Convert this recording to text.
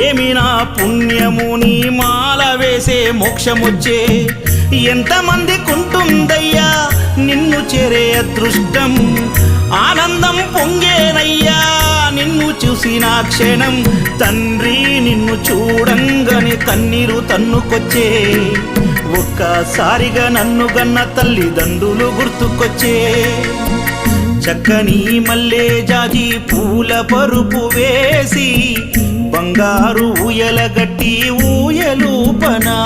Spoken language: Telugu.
ఏమి నా పుణ్యము నీ మాల వేసే మోక్షమొచ్చే ఎంతమందికుంటుందయ్యా నిన్ను చేరే అదృష్టం ఆనందం పొంగేనయ్యా నిన్ను చూసిన క్షణం తండ్రి నిన్ను చూడంగానే కన్నీరు తన్నుకొచ్చే ఒక్కసారిగా నన్ను గన్న తల్లిదండ్రులు గుర్తుకొచ్చే చక్కని మల్లె జాజి పూల పరుపు వేసి బంగారు ఊయల గట్టి ఊయలూపనా